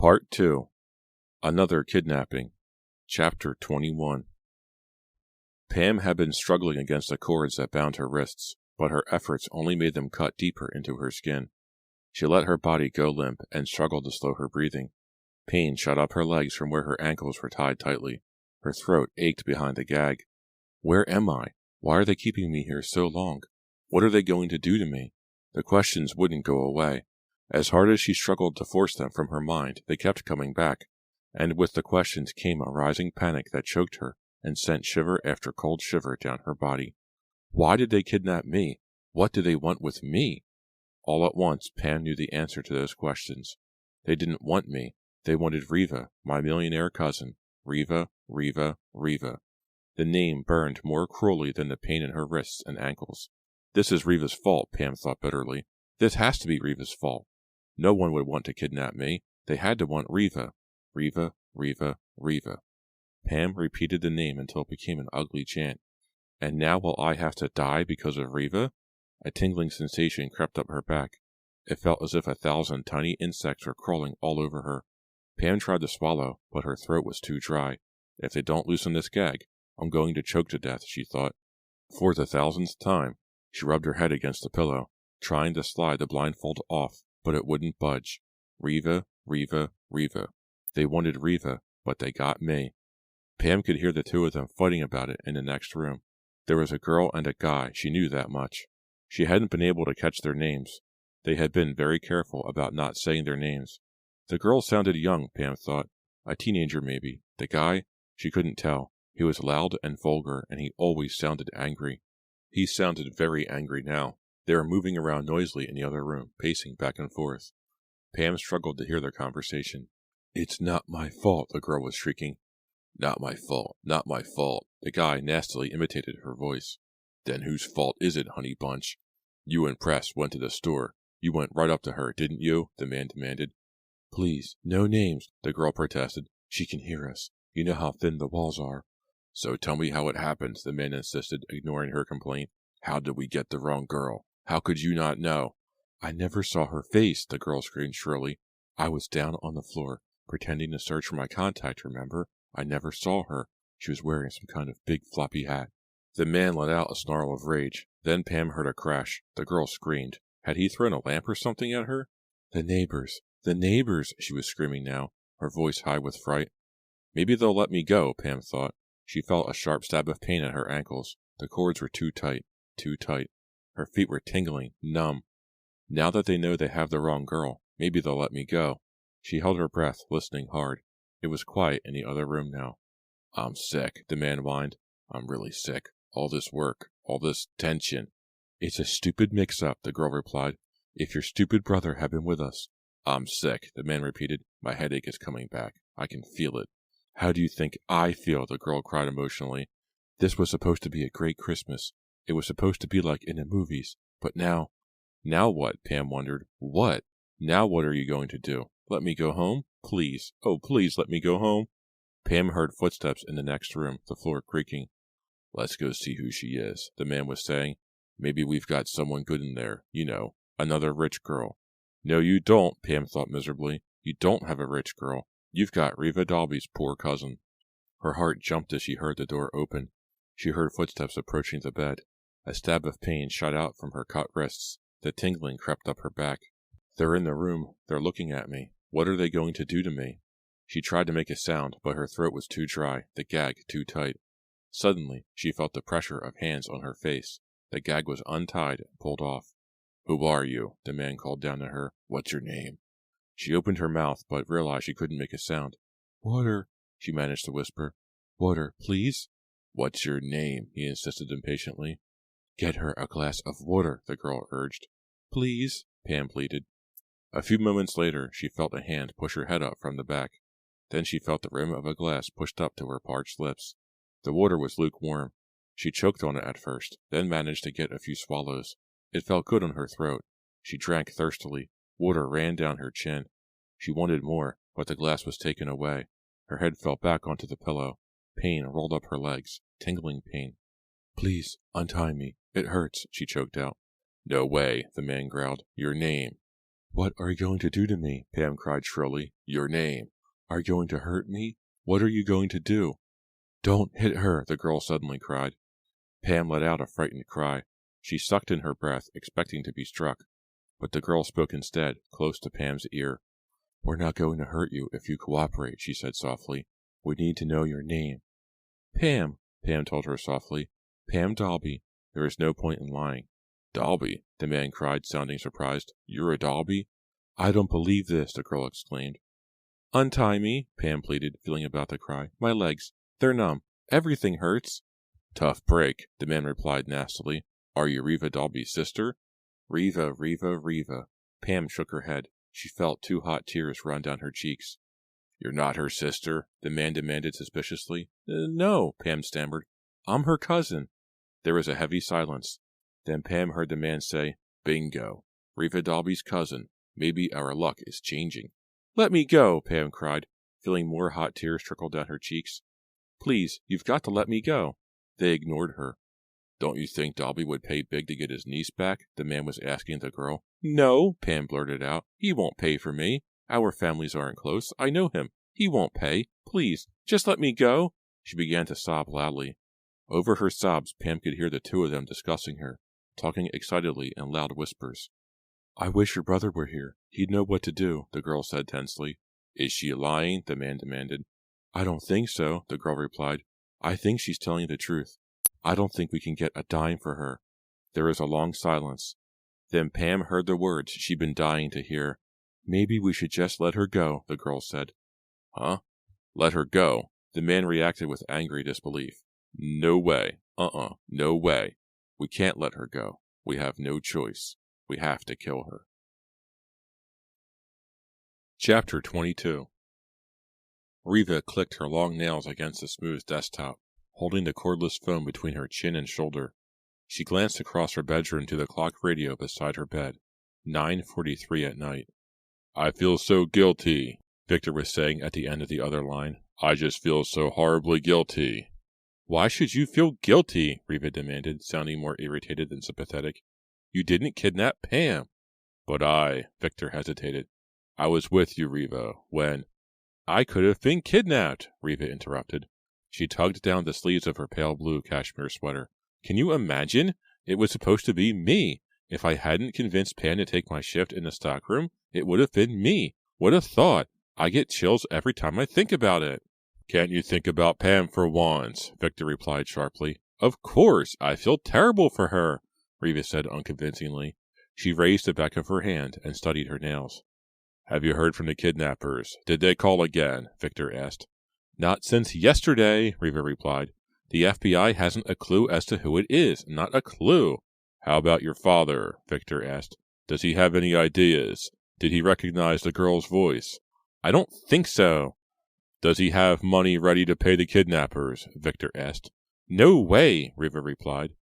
Part 2. Another Kidnapping. Chapter 21. Pam had been struggling against the cords that bound her wrists, but her efforts only made them cut deeper into her skin. She let her body go limp and struggled to slow her breathing. Pain shot up her legs from where her ankles were tied tightly. Her throat ached behind the gag. Where am I? Why are they keeping me here so long? What are they going to do to me? The questions wouldn't go away. As hard as she struggled to force them from her mind, they kept coming back, and with the questions came a rising panic that choked her and sent shiver after cold shiver down her body. Why did they kidnap me? What do they want with me? All at once, Pam knew the answer to those questions. They didn't want me. They wanted Riva, my millionaire cousin. Riva, Riva, Riva. The name burned more cruelly than the pain in her wrists and ankles. This is Riva's fault, Pam thought bitterly. This has to be Riva's fault. No one would want to kidnap me. They had to want Riva. Riva, Riva, Riva. Pam repeated the name until it became an ugly chant. And now will I have to die because of Riva? A tingling sensation crept up her back. It felt as if 1,000 tiny insects were crawling all over her. Pam tried to swallow, but her throat was too dry. If they don't loosen this gag, I'm going to choke to death, she thought. For the 1,000th time, she rubbed her head against the pillow, trying to slide the blindfold off, but it wouldn't budge. Riva, Riva, Riva. They wanted Riva, but they got me. Pam could hear the two of them fighting about it in the next room. There was a girl and a guy, she knew that much. She hadn't been able to catch their names. They had been very careful about not saying their names. The girl sounded young, Pam thought. A teenager, maybe. The guy? She couldn't tell. He was loud and vulgar, and he always sounded angry. He sounded very angry now. They were moving around noisily in the other room, pacing back and forth. Pam struggled to hear their conversation. It's not my fault, the girl was shrieking. Not my fault, not my fault. The guy nastily imitated her voice. Then whose fault is it, honey bunch? You and Press went to the store. You went right up to her, didn't you? The man demanded. Please, no names, the girl protested. She can hear us. You know how thin the walls are. So tell me how it happened, the man insisted, ignoring her complaint. How did we get the wrong girl? How could you not know? I never saw her face, the girl screamed shrilly. I was down on the floor, pretending to search for my contact, remember? I never saw her. She was wearing some kind of big floppy hat. The man let out a snarl of rage. Then Pam heard a crash. The girl screamed. Had he thrown a lamp or something at her? The neighbors, she was screaming now, her voice high with fright. Maybe they'll let me go, Pam thought. She felt a sharp stab of pain at her ankles. The cords were too tight, too tight. Her feet were tingling, numb. Now that they know they have the wrong girl, maybe they'll let me go. She held her breath, listening hard. It was quiet in the other room now. I'm sick, the man whined. I'm really sick. All this work, all this tension. It's a stupid mix-up, the girl replied. If your stupid brother had been with us. I'm sick, the man repeated. My headache is coming back. I can feel it. How do you think I feel? The girl cried emotionally. This was supposed to be a great Christmas. It was supposed to be like in the movies. But now... Now what? Pam wondered. What? Now what are you going to do? Let me go home? Please. Oh, please let me go home. Pam heard footsteps in the next room, the floor creaking. Let's go see who she is, the man was saying. Maybe we've got someone good in there. You know, another rich girl. No, you don't, Pam thought miserably. You don't have a rich girl. You've got Riva Dalby's poor cousin. Her heart jumped as she heard the door open. She heard footsteps approaching the bed. A stab of pain shot out from her cut wrists. The tingling crept up her back. They're in the room. They're looking at me. What are they going to do to me? She tried to make a sound, but her throat was too dry, the gag too tight. Suddenly, she felt the pressure of hands on her face. The gag was untied and pulled off. Who are you? The man called down to her. What's your name? She opened her mouth, but realized she couldn't make a sound. Water, she managed to whisper. Water, please? What's your name? He insisted impatiently. Get her a glass of water, the girl urged. Please, Pam pleaded. A few moments later, she felt a hand push her head up from the back. Then she felt the rim of a glass pushed up to her parched lips. The water was lukewarm. She choked on it at first, then managed to get a few swallows. It felt good on her throat. She drank thirstily. Water ran down her chin. She wanted more, but the glass was taken away. Her head fell back onto the pillow. Pain rolled up her legs, tingling pain. Please, untie me. It hurts, she choked out. No way, the man growled. Your name. What are you going to do to me? Pam cried shrilly. Your name. Are you going to hurt me? What are you going to do? Don't hit her, the girl suddenly cried. Pam let out a frightened cry. She sucked in her breath, expecting to be struck. But the girl spoke instead, close to Pam's ear. We're not going to hurt you if you cooperate, she said softly. We need to know your name. Pam, Pam told her softly. Pam Dalby. There is no point in lying. Dalby, the man cried, sounding surprised. You're a Dalby? I don't believe this, the girl exclaimed. Untie me, Pam pleaded, feeling about to cry. My legs, they're numb. Everything hurts. Tough break, the man replied nastily. Are you Reva Dalby's sister? Reva. Pam shook her head. She felt 2 hot tears run down her cheeks. You're not her sister? The man demanded suspiciously. No, Pam stammered. I'm her cousin. There was a heavy silence. Then Pam heard the man say, Bingo. Reva Dalby's cousin. Maybe our luck is changing. Let me go, Pam cried, feeling more hot tears trickle down her cheeks. Please, you've got to let me go. They ignored her. Don't you think Dalby would pay big to get his niece back? The man was asking the girl. No, Pam blurted out. He won't pay for me. Our families aren't close. I know him. He won't pay. Please, just let me go. She began to sob loudly. Over her sobs, Pam could hear the 2 of them discussing her, talking excitedly in loud whispers. I wish your brother were here. He'd know what to do, the girl said tensely. Is she lying? The man demanded. I don't think so, the girl replied. I think she's telling the truth. I don't think we can get a dime for her. There was a long silence. Then Pam heard the words she'd been dying to hear. Maybe we should just let her go, the girl said. Huh? Let her go? The man reacted with angry disbelief. No way. No way. We can't let her go. We have no choice. We have to kill her. Chapter 22. Reva clicked her long nails against the smooth desktop, holding the cordless phone between her chin and shoulder. She glanced across her bedroom to the clock radio beside her bed. 9:43 at night. I feel so guilty, Victor was saying at the end of the other line. I just feel so horribly guilty. Why should you feel guilty? Reva demanded, sounding more irritated than sympathetic. You didn't kidnap Pam. But Victor hesitated. I was with you, Reva, when... I could have been kidnapped, Reva interrupted. She tugged down the sleeves of her pale blue cashmere sweater. Can you imagine? It was supposed to be me. If I hadn't convinced Pam to take my shift in the stockroom, it would have been me. What a thought. I get chills every time I think about it. Can't you think about Pam for once? Victor replied sharply. Of course, I feel terrible for her, Reva said unconvincingly. She raised the back of her hand and studied her nails. Have you heard from the kidnappers? Did they call again? Victor asked. Not since yesterday, Reva replied. The FBI hasn't a clue as to who it is, not a clue. How about your father? Victor asked. Does he have any ideas? Did he recognize the girl's voice? I don't think so. Does he have money ready to pay the kidnappers? Victor asked. No way, Reva replied.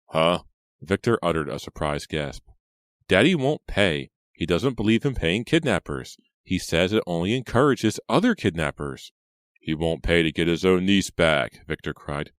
Huh? Victor uttered a surprised gasp. Daddy won't pay. He doesn't believe in paying kidnappers. He says it only encourages other kidnappers. He won't pay to get his own niece back, Victor cried.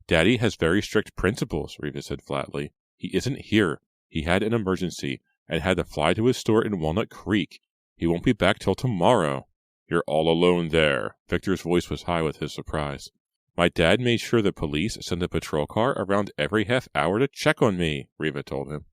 Daddy has very strict principles, Reva said flatly. He isn't here. He had an emergency and had to fly to his store in Walnut Creek. He won't be back till tomorrow. You're all alone there. Victor's voice was high with his surprise. My dad made sure the police sent a patrol car around every half hour to check on me, Reva told him.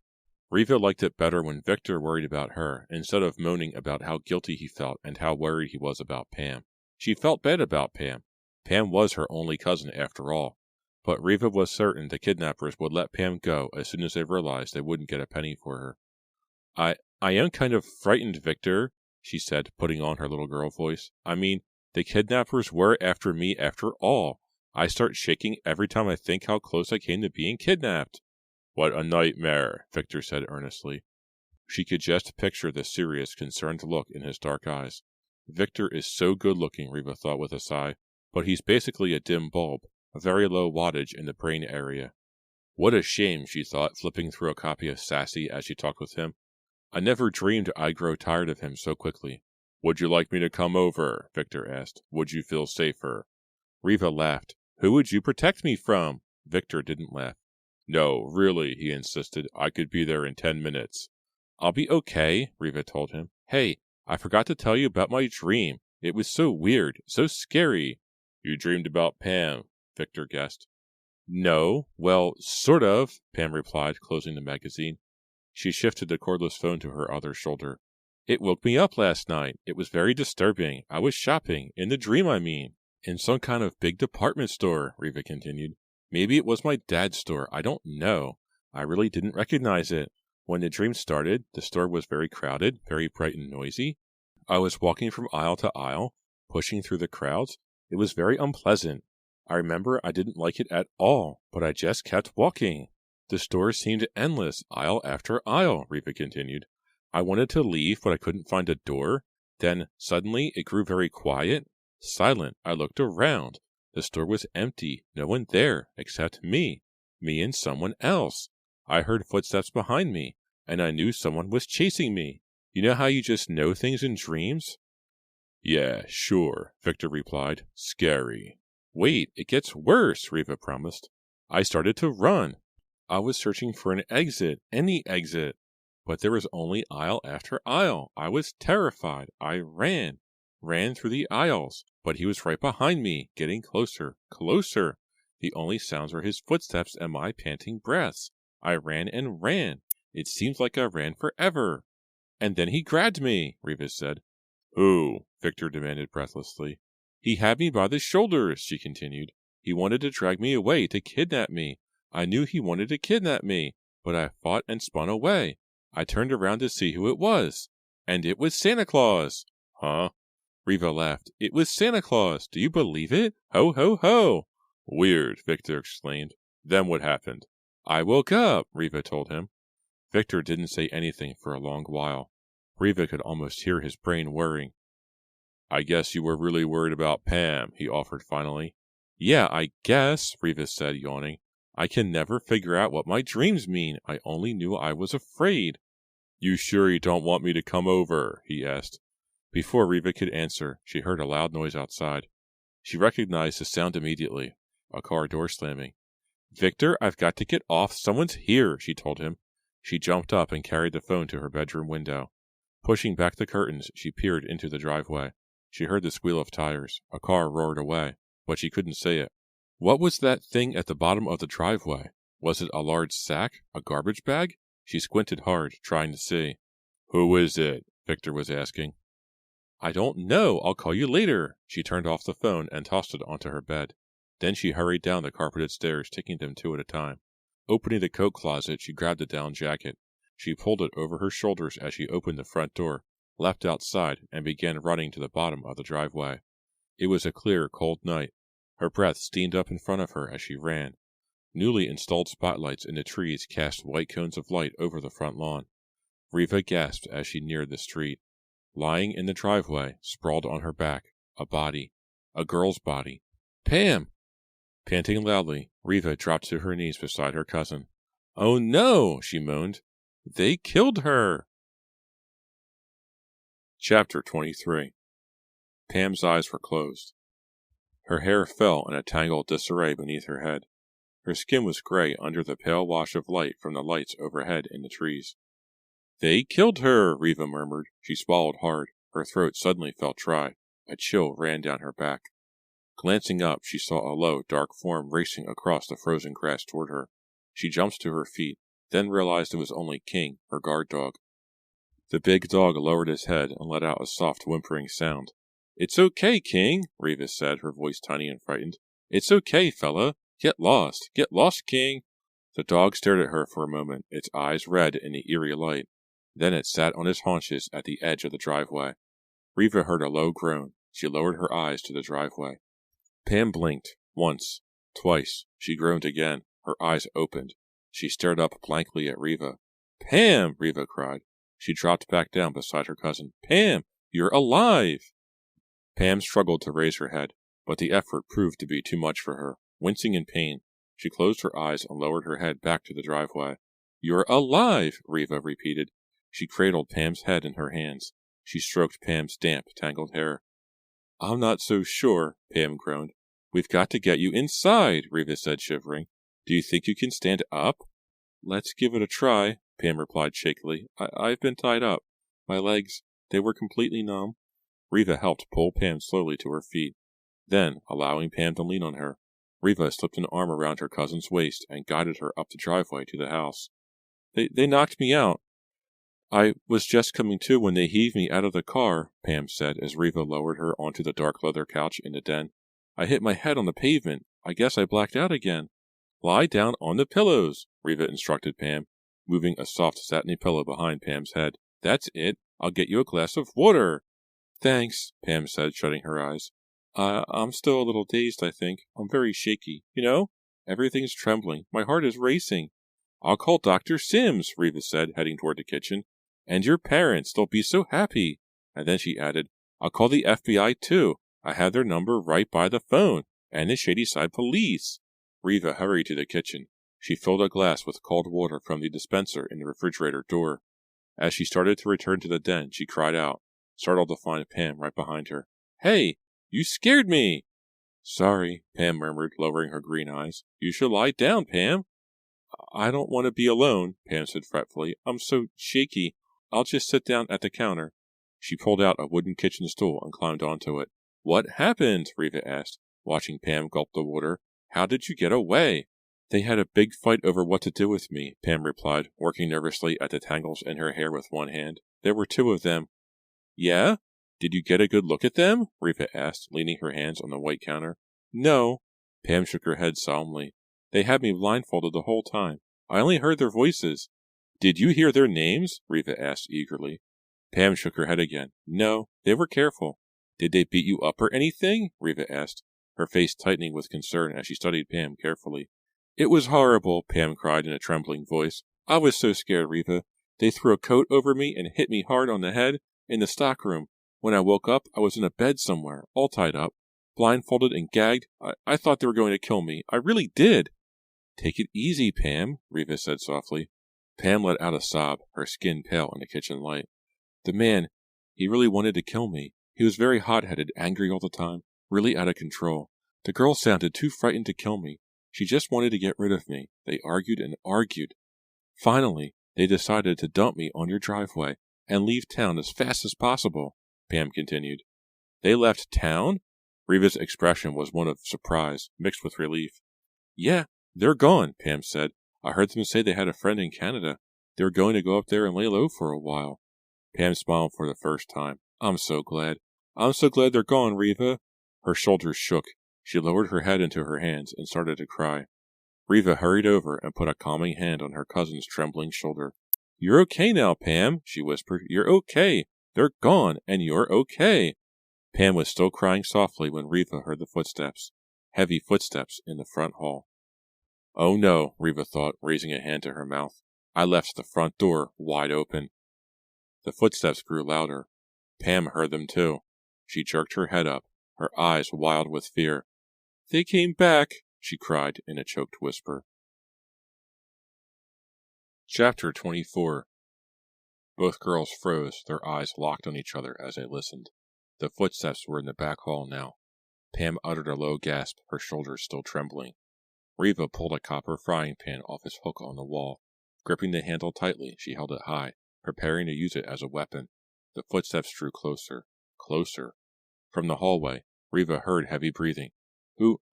Reva liked it better when Victor worried about her, instead of moaning about how guilty he felt and how worried he was about Pam. She felt bad about Pam. Pam was her only cousin after all. But Reva was certain the kidnappers would let Pam go as soon as they realized they wouldn't get a penny for her. I am kind of frightened, Victor, she said, putting on her little girl voice. I mean, the kidnappers were after me after all. I start shaking every time I think how close I came to being kidnapped. What a nightmare, Victor said earnestly. She could just picture the serious, concerned look in his dark eyes. Victor is so good-looking, Reva thought with a sigh, but he's basically a dim bulb, a very low wattage in the brain area. What a shame, she thought, flipping through a copy of Sassy as she talked with him. I never dreamed I'd grow tired of him so quickly. Would you like me to come over? Victor asked. Would you feel safer? Reva laughed. Who would you protect me from? Victor didn't laugh. No, really, he insisted. I could be there in 10 minutes. I'll be okay, Riva told him. Hey, I forgot to tell you about my dream. It was so weird, so scary. You dreamed about Pam, Victor guessed. No, well, sort of, Pam replied, closing the magazine. She shifted the cordless phone to her other shoulder. It woke me up last night. It was very disturbing. I was shopping, in the dream I mean. In some kind of big department store, Riva continued. Maybe it was my dad's store. I don't know. I really didn't recognize it. When the dream started, the store was very crowded, very bright and noisy. I was walking from aisle to aisle, pushing through the crowds. It was very unpleasant. I remember I didn't like it at all, but I just kept walking. The store seemed endless, aisle after aisle, Riva continued. I wanted to leave, but I couldn't find a door. Then, suddenly, it grew very quiet, silent. I looked around. The store was empty, no one there, except me and someone else. I heard footsteps behind me, and I knew someone was chasing me. You know how you just know things in dreams? Yeah, sure, Victor replied. Scary. Wait, it gets worse, Riva promised. I started to run. I was searching for an exit, any exit. But there was only aisle after aisle. I was terrified. I ran through the aisles, but he was right behind me, getting closer, closer. The only sounds were his footsteps and my panting breaths. I ran and ran. It seemed like I ran forever. And then he grabbed me, Riva said. Who? Victor demanded breathlessly. He had me by the shoulders, she continued. He wanted to drag me away, to kidnap me. I knew he wanted to kidnap me, but I fought and spun away. I turned around to see who it was. And it was Santa Claus. Huh? Riva laughed. It was Santa Claus. Do you believe it? Ho, ho, ho. Weird, Victor exclaimed. Then what happened? I woke up, Riva told him. Victor didn't say anything for a long while. Riva could almost hear his brain whirring. I guess you were really worried about Pam, he offered finally. Yeah, I guess, Riva said, yawning. I can never figure out what my dreams mean. I only knew I was afraid. You sure you don't want me to come over? He asked. Before Riva could answer, she heard a loud noise outside. She recognized the sound immediately, a car door slamming. Victor, I've got to get off. Someone's here, she told him. She jumped up and carried the phone to her bedroom window. Pushing back the curtains, she peered into the driveway. She heard the squeal of tires. A car roared away, but she couldn't say it. What was that thing at the bottom of the driveway? Was it a large sack? A garbage bag? She squinted hard, trying to see. Who is it? Victor was asking. I don't know. I'll call you later. She turned off the phone and tossed it onto her bed. Then she hurried down the carpeted stairs, taking them two at a time. Opening the coat closet, she grabbed a down jacket. She pulled it over her shoulders as she opened the front door, leapt outside, and began running to the bottom of the driveway. It was a clear, cold night. Her breath steamed up in front of her as she ran. Newly installed spotlights in the trees cast white cones of light over the front lawn. Riva gasped as she neared the street. Lying in the driveway, sprawled on her back, a body. A girl's body. Pam! Panting loudly, Riva dropped to her knees beside her cousin. Oh no, she moaned. They killed her! Chapter 23. Pam's eyes were closed. Her hair fell in a tangled disarray beneath her head. Her skin was gray under the pale wash of light from the lights overhead in the trees. They killed her, Riva murmured. She swallowed hard. Her throat suddenly felt dry. A chill ran down her back. Glancing up, she saw a low, dark form racing across the frozen grass toward her. She jumped to her feet, then realized it was only King, her guard dog. The big dog lowered his head and let out a soft whimpering sound. It's okay, King, Riva said, her voice tiny and frightened. It's okay, fella. Get lost, King. The dog stared at her for a moment, its eyes red in the eerie light. Then it sat on its haunches at the edge of the driveway. Riva heard a low groan. She lowered her eyes to the driveway. Pam blinked. Once. Twice. She groaned again. Her eyes opened. She stared up blankly at Riva. Pam! Riva cried. She dropped back down beside her cousin. Pam! You're alive! Pam struggled to raise her head, but the effort proved to be too much for her. Wincing in pain, she closed her eyes and lowered her head back to the driveway. You're alive! Riva repeated. She cradled Pam's head in her hands. She stroked Pam's damp, tangled hair. I'm not so sure, Pam groaned. We've got to get you inside, Riva said, shivering. Do you think you can stand up? Let's give it a try, Pam replied shakily. I've been tied up. My legs, they were completely numb. Reva helped pull Pam slowly to her feet. Then, allowing Pam to lean on her, Reva slipped an arm around her cousin's waist and guided her up the driveway to the house. They knocked me out. I was just coming to when they heaved me out of the car, Pam said as Reva lowered her onto the dark leather couch in the den. I hit my head on the pavement. I guess I blacked out again. Lie down on the pillows, Reva instructed Pam, moving a soft satiny pillow behind Pam's head. That's it. I'll get you a glass of water. Thanks, Pam said, shutting her eyes. I'm still a little dazed, I think. I'm very shaky. You know? Everything's trembling. My heart is racing. I'll call Dr. Sims, Reva said, heading toward the kitchen. And your parents, they'll be so happy. And then she added, I'll call the FBI, too. I have their number right by the phone. And the Shadyside Police. Reva hurried to the kitchen. She filled a glass with cold water from the dispenser in the refrigerator door. As she started to return to the den, she cried out, startled to find Pam right behind her. Hey, you scared me! Sorry, Pam murmured, lowering her green eyes. You should lie down, Pam. I don't want to be alone, Pam said fretfully. I'm so shaky. I'll just sit down at the counter. She pulled out a wooden kitchen stool and climbed onto it. What happened? Reva asked, watching Pam gulp the water. How did you get away? They had a big fight over what to do with me, Pam replied, working nervously at the tangles in her hair with one hand. There were two of them. Yeah? Did you get a good look at them? Reva asked, leaning her hands on the white counter. No. Pam shook her head solemnly. They had me blindfolded the whole time. I only heard their voices. Did you hear their names? Reva asked eagerly. Pam shook her head again. No, they were careful. Did they beat you up or anything? Reva asked, her face tightening with concern as she studied Pam carefully. It was horrible, Pam cried in a trembling voice. I was so scared, Reva. They threw a coat over me and hit me hard on the head in the stockroom. When I woke up, I was in a bed somewhere, all tied up, blindfolded and gagged. I thought they were going to kill me. I really did. Take it easy, Pam, Reva said softly. Pam let out a sob, her skin pale in the kitchen light. The man, he really wanted to kill me. He was very hot-headed, angry all the time, really out of control. The girl sounded too frightened to kill me. She just wanted to get rid of me. They argued and argued. Finally, they decided to dump me on your driveway and leave town as fast as possible, Pam continued. They left town? Reva's expression was one of surprise, mixed with relief. Yeah, they're gone, Pam said. I heard them say they had a friend in Canada. They were going to go up there and lay low for a while. Pam smiled for the first time. I'm so glad. I'm so glad they're gone, Reva. Her shoulders shook. She lowered her head into her hands and started to cry. Reva hurried over and put a calming hand on her cousin's trembling shoulder. You're okay now, Pam, she whispered. You're okay. They're gone, and you're okay. Pam was still crying softly when Reva heard the footsteps. Heavy footsteps in the front hall. Oh no, Reva thought, raising a hand to her mouth. I left the front door wide open. The footsteps grew louder. Pam heard them too. She jerked her head up, her eyes wild with fear. They came back, she cried in a choked whisper. Chapter 24. Both girls froze, their eyes locked on each other as they listened. The footsteps were in the back hall now. Pam uttered a low gasp, her shoulders still trembling. Reva pulled a copper frying pan off its hook on the wall. Gripping the handle tightly, she held it high, preparing to use it as a weapon. The footsteps drew closer, closer. From the hallway, Reva heard heavy breathing.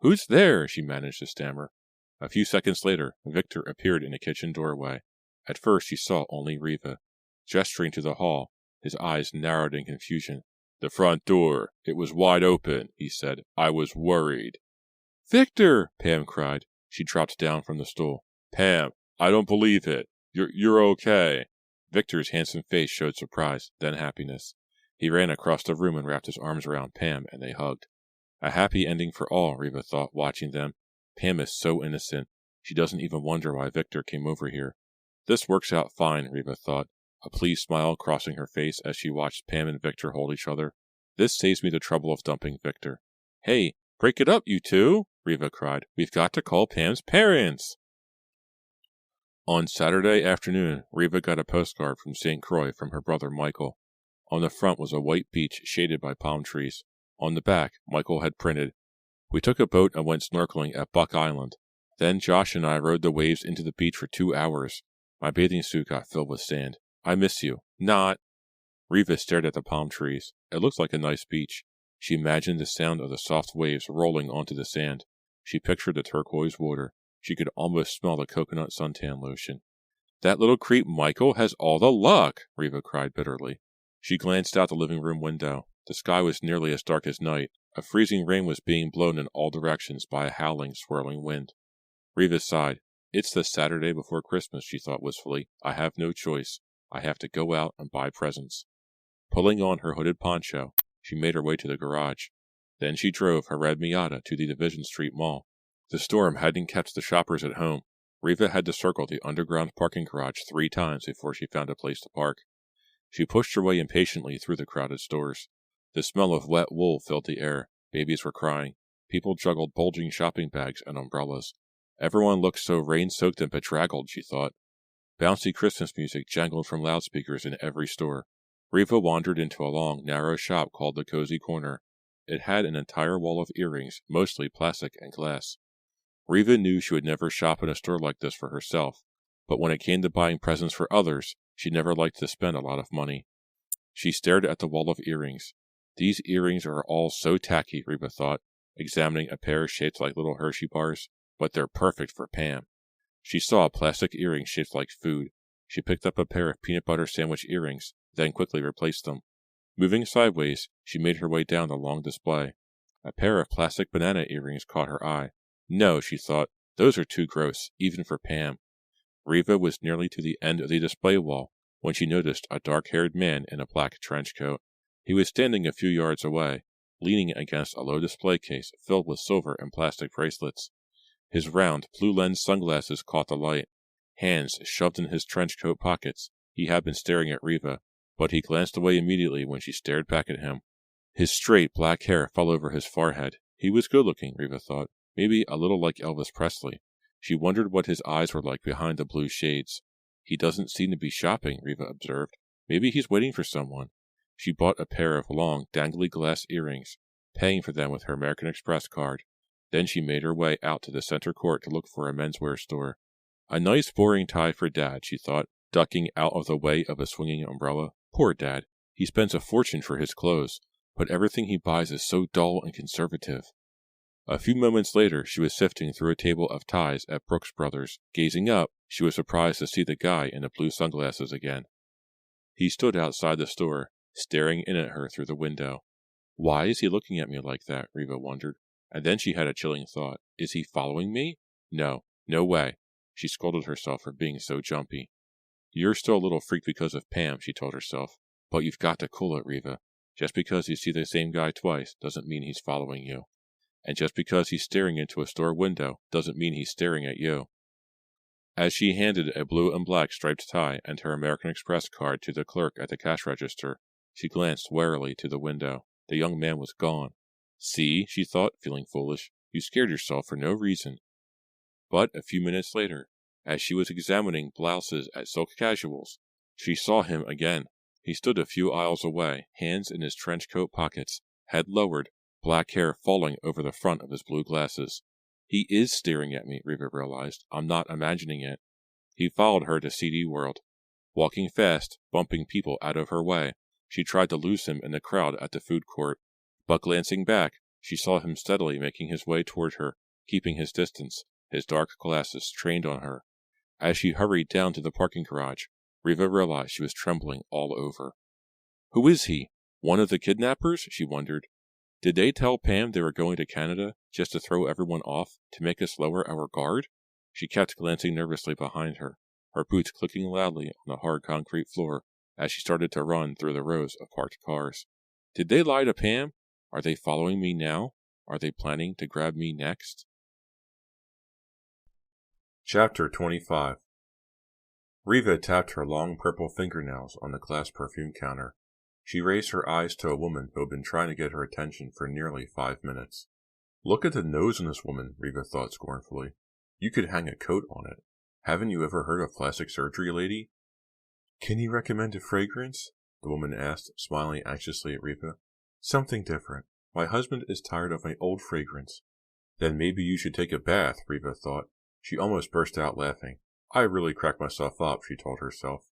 Who's there? She managed to stammer. A few seconds later, Victor appeared in the kitchen doorway. At first, she saw only Reva. Gesturing to the hall, his eyes narrowed in confusion. The front door. It was wide open, he said. I was worried. Victor! Pam cried. She dropped down from the stool. Pam, I don't believe it. You're okay. Victor's handsome face showed surprise, then happiness. He ran across the room and wrapped his arms around Pam, and they hugged. A happy ending for all, Reva thought, watching them. Pam is so innocent. She doesn't even wonder why Victor came over here. This works out fine, Reva thought, a pleased smile crossing her face as she watched Pam and Victor hold each other. This saves me the trouble of dumping Victor. Hey, break it up, you two, Reva cried. We've got to call Pam's parents. On Saturday afternoon, Reva got a postcard from St. Croix from her brother Michael. On the front was a white beach shaded by palm trees. On the back, Michael had printed, We took a boat and went snorkeling at Buck Island. Then Josh and I rode the waves into the beach for 2 hours. My bathing suit got filled with sand. I miss you. Not. Riva stared at the palm trees. It looked like a nice beach. She imagined the sound of the soft waves rolling onto the sand. She pictured the turquoise water. She could almost smell the coconut suntan lotion. That little creep Michael has all the luck, Riva cried bitterly. She glanced out the living room window. The sky was nearly as dark as night. A freezing rain was being blown in all directions by a howling, swirling wind. Riva sighed. It's the Saturday before Christmas, she thought wistfully. I have no choice. I have to go out and buy presents. Pulling on her hooded poncho, she made her way to the garage. Then she drove her red Miata to the Division Street Mall. The storm hadn't kept the shoppers at home. Riva had to circle the underground parking garage 3 times before she found a place to park. She pushed her way impatiently through the crowded stores. The smell of wet wool filled the air. Babies were crying. People juggled bulging shopping bags and umbrellas. Everyone looked so rain-soaked and bedraggled, she thought. Bouncy Christmas music jangled from loudspeakers in every store. Riva wandered into a long, narrow shop called the Cozy Corner. It had an entire wall of earrings, mostly plastic and glass. Riva knew she would never shop in a store like this for herself, but when it came to buying presents for others, she never liked to spend a lot of money. She stared at the wall of earrings. These earrings are all so tacky, Riva thought, examining a pair shaped like little Hershey bars, but they're perfect for Pam. She saw a plastic earring shaped like food. She picked up a pair of peanut butter sandwich earrings, then quickly replaced them. Moving sideways, she made her way down the long display. A pair of plastic banana earrings caught her eye. No, she thought, those are too gross, even for Pam. Riva was nearly to the end of the display wall when she noticed a dark-haired man in a black trench coat. He was standing a few yards away, leaning against a low display case filled with silver and plastic bracelets. His round, blue-lensed sunglasses caught the light. Hands shoved in his trench coat pockets, he had been staring at Riva, but he glanced away immediately when she stared back at him. His straight black hair fell over his forehead. He was good-looking, Riva thought, maybe a little like Elvis Presley. She wondered what his eyes were like behind the blue shades. He doesn't seem to be shopping, Riva observed. Maybe he's waiting for someone. She bought a pair of long, dangly glass earrings, paying for them with her American Express card. Then she made her way out to the center court to look for a menswear store. A nice boring tie for Dad, she thought, ducking out of the way of a swinging umbrella. Poor Dad. He spends a fortune for his clothes, but everything he buys is so dull and conservative. A few moments later, she was sifting through a table of ties at Brooks Brothers. Gazing up, she was surprised to see the guy in the blue sunglasses again. He stood outside the store, staring in at her through the window. Why is he looking at me like that? Riva wondered. And then she had a chilling thought. Is he following me? No way. She scolded herself for being so jumpy. You're still a little freaked because of Pam, she told herself. But you've got to cool it, Riva. Just because you see the same guy twice doesn't mean he's following you. And just because he's staring into a store window doesn't mean he's staring at you. As she handed a blue and black striped tie and her American Express card to the clerk at the cash register, she glanced warily to the window. The young man was gone. See, she thought, feeling foolish, you scared yourself for no reason. But a few minutes later, as she was examining blouses at Silk Casuals, she saw him again. He stood a few aisles away, hands in his trench coat pockets, head lowered, black hair falling over the front of his blue glasses. He is staring at me, Riva realized. I'm not imagining it. He followed her to CD World. Walking fast, bumping people out of her way, she tried to lose him in the crowd at the food court. But glancing back, she saw him steadily making his way toward her, keeping his distance, his dark glasses trained on her. As she hurried down to the parking garage, Riva realized she was trembling all over. Who is he? One of the kidnappers? She wondered. Did they tell Pam they were going to Canada just to throw everyone off, to make us lower our guard? She kept glancing nervously behind her, her boots clicking loudly on the hard concrete floor as she started to run through the rows of parked cars. Did they lie to Pam? Are they following me now? Are they planning to grab me next? Chapter 25. Riva tapped her long purple fingernails on the glass perfume counter. She raised her eyes to a woman who had been trying to get her attention for nearly 5 minutes. Look at the nose on this woman, Riva thought scornfully. You could hang a coat on it. Haven't you ever heard of plastic surgery, lady? Can you recommend a fragrance? The woman asked, smiling anxiously at Riva. Something different. My husband is tired of my old fragrance. Then maybe you should take a bath, Riva thought. She almost burst out laughing. I really cracked myself up, she told herself.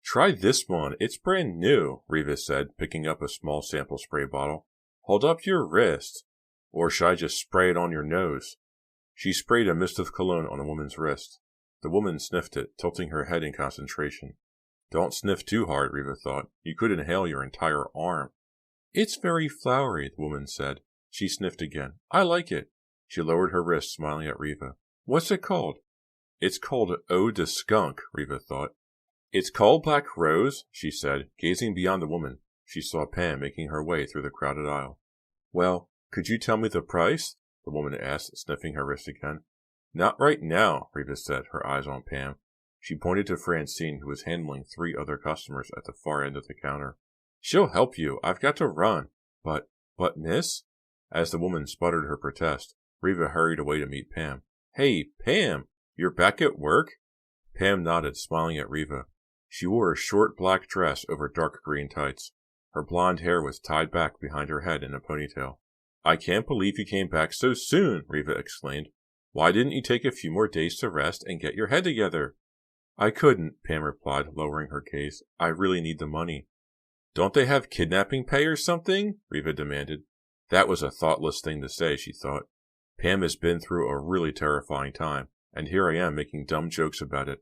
Try this one. It's brand new, Reva said, picking up a small sample spray bottle. Hold up your wrist. Or should I just spray it on your nose? She sprayed a mist of cologne on the woman's wrist. The woman sniffed it, tilting her head in concentration. Don't sniff too hard, Reva thought. You could inhale your entire arm. It's very flowery, the woman said. She sniffed again. I like it. She lowered her wrist, smiling at Reva. What's it called? It's called Eau de Skunk, Reva thought. It's called Black Rose, she said, gazing beyond the woman. She saw Pam making her way through the crowded aisle. Well, could you tell me the price? The woman asked, sniffing her wrist again. Not right now, Reva said, her eyes on Pam. She pointed to Francine, who was handling 3 other customers at the far end of the counter. She'll help you. I've got to run. But miss? As the woman sputtered her protest, Reva hurried away to meet Pam. Hey, Pam, you're back at work? Pam nodded, smiling at Reva. She wore a short black dress over dark green tights. Her blonde hair was tied back behind her head in a ponytail. I can't believe you came back so soon, Reva exclaimed. Why didn't you take a few more days to rest and get your head together? I couldn't, Pam replied, lowering her gaze. I really need the money. Don't they have kidnapping pay or something? Reva demanded. That was a thoughtless thing to say, she thought. Pam has been through a really terrifying time, and here I am making dumb jokes about it.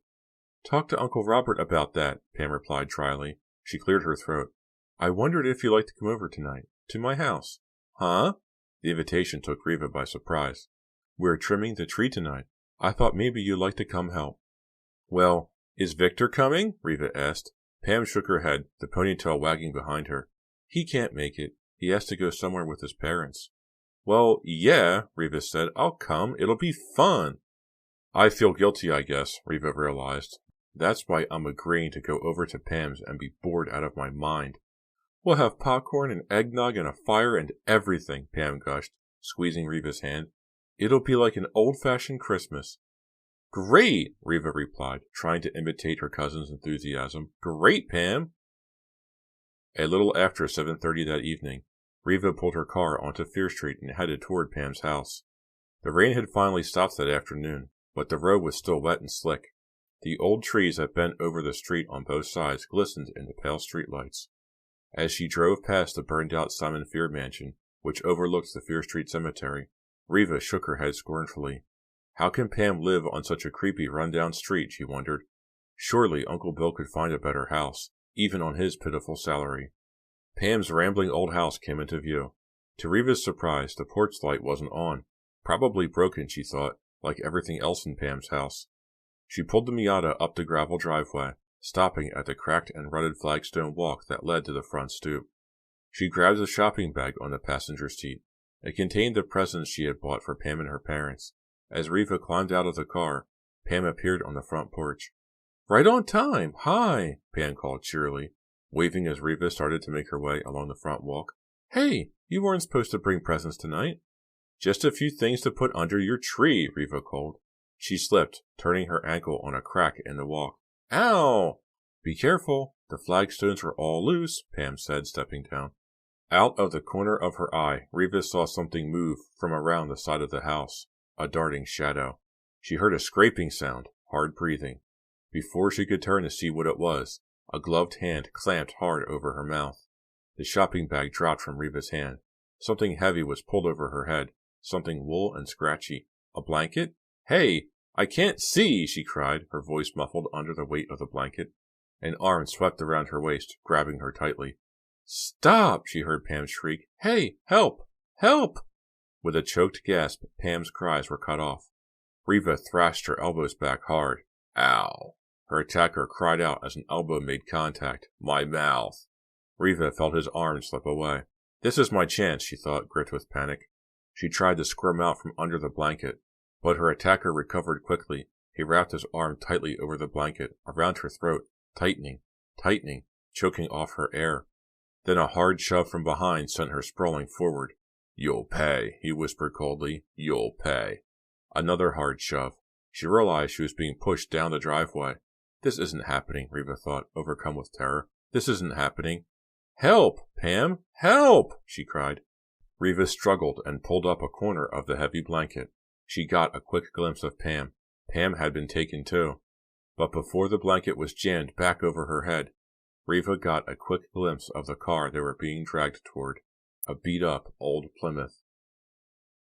Talk to Uncle Robert about that, Pam replied dryly. She cleared her throat. I wondered if you'd like to come over tonight, to my house. Huh? The invitation took Reva by surprise. We're trimming the tree tonight. I thought maybe you'd like to come help. Well, is Victor coming? Reva asked. Pam shook her head, the ponytail wagging behind her. He can't make it. He has to go somewhere with his parents. Well, yeah, Reva said. I'll come. It'll be fun. I feel guilty, I guess, Reva realized. That's why I'm agreeing to go over to Pam's and be bored out of my mind. We'll have popcorn and eggnog and a fire and everything, Pam gushed, squeezing Reva's hand. It'll be like an old-fashioned Christmas. Great, Reva replied, trying to imitate her cousin's enthusiasm. Great, Pam. A little after 7:30 that evening, Reva pulled her car onto Fear Street and headed toward Pam's house. The rain had finally stopped that afternoon, but the road was still wet and slick. The old trees that bent over the street on both sides glistened in the pale streetlights. As she drove past the burned-out Simon Fear mansion, which overlooked the Fear Street cemetery, Reva shook her head scornfully. How can Pam live on such a creepy, run-down street, she wondered. Surely Uncle Bill could find a better house, even on his pitiful salary. Pam's rambling old house came into view. To Reva's surprise, the porch light wasn't on. Probably broken, she thought, like everything else in Pam's house. She pulled the Miata up the gravel driveway, stopping at the cracked and rutted flagstone walk that led to the front stoop. She grabbed a shopping bag on the passenger seat. It contained the presents she had bought for Pam and her parents. As Reva climbed out of the car, Pam appeared on the front porch. Right on time! Hi! Pam called cheerily, waving as Reva started to make her way along the front walk. Hey, you weren't supposed to bring presents tonight. Just a few things to put under your tree, Reva called. She slipped, turning her ankle on a crack in the walk. Ow! Be careful. The flagstones are all loose, Pam said, stepping down. Out of the corner of her eye, Reva saw something move from around the side of the house. A darting shadow. She heard a scraping sound, hard breathing. Before she could turn to see what it was, a gloved hand clamped hard over her mouth. The shopping bag dropped from Reva's hand. Something heavy was pulled over her head, something wool and scratchy. A blanket? Hey, I can't see, she cried, her voice muffled under the weight of the blanket. An arm swept around her waist, grabbing her tightly. Stop, she heard Pam shriek. Hey, help! Help! With a choked gasp, Pam's cries were cut off. Reva thrashed her elbows back hard. Ow! Her attacker cried out as an elbow made contact. My mouth! Reva felt his arm slip away. This is my chance, she thought, gripped with panic. She tried to squirm out from under the blanket, but her attacker recovered quickly. He wrapped his arm tightly over the blanket, around her throat, tightening, choking off her air. Then a hard shove from behind sent her sprawling forward. You'll pay, he whispered coldly. You'll pay. Another hard shove. She realized she was being pushed down the driveway. This isn't happening, Reva thought, overcome with terror. This isn't happening. Help, Pam! Help! She cried. Reva struggled and pulled up a corner of the heavy blanket. She got a quick glimpse of Pam. Pam had been taken too. But before the blanket was jammed back over her head, Reva got a quick glimpse of the car they were being dragged toward, a beat-up old Plymouth.